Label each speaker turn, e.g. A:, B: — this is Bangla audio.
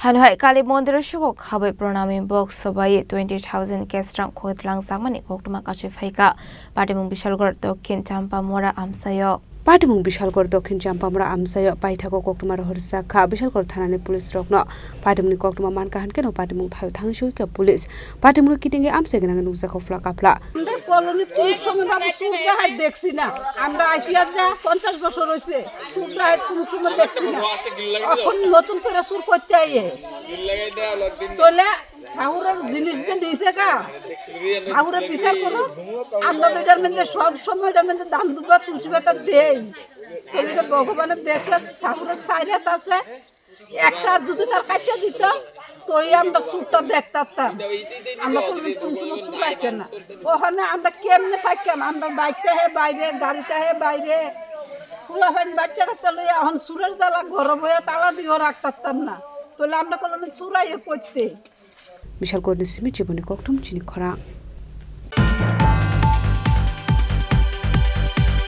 A: Haino kali Mandiro Sikok Habwi Pranami box Swbaiwi 20,000 Kestrang Khogwi Twlangjakmani Koktwma Kasawi Phaikha Patimung Bishalgarh Dakhin Champamura Amchaio Patimung Bishalgarh Dakhin Champamura Amchaio Paithako Koktwma Rohorjaka Bishalgarh Thanani Police Rokno Patimung Koktwma Mankahan Keno Patimung Thayo Thangsuika Police Patimung Kitinge Amchaio Genang Nukjako Flakapla
B: colony কোন সময় বাবু সুরদাহাট দেখছি না আমরা আসিয়া যা 50 বছর হইছে সুরদাহাট কোন সময় দেখছি না এখন নতুন করে সুর করতে আইয়ে তোলে ঠাকুরের জিনিস যে দিয়েছে কা ঠাকুরের বিচার করো আমরা এটার মধ্যে সব সময় এটার মধ্যে দাম দুবা তুলসী পাতা দেই এটা ভগবানের দেখছে ঠাকুরের সাইরাত আছে একটা যদি তার কাটিয়ে দিত তোই আমরা সুরটা দেখতাম আমরা কোনো সুর পাইছে না ওখানে আমরা কেমনে থাকতাম আমরা বাইকটা হে বাইরে গাড়িটা হে বাইরে খোলা ফাইন বাচ্চা কাচ্চা লইয়া এখন সুরের জ্বালা ঘর বইয়া তালা দিয়েও রাখতাম না তাহলে আমরা কোনো সুরাইয়ে করতে
A: Bishalgarh Koktwma Chini Koktwma Chini Khorang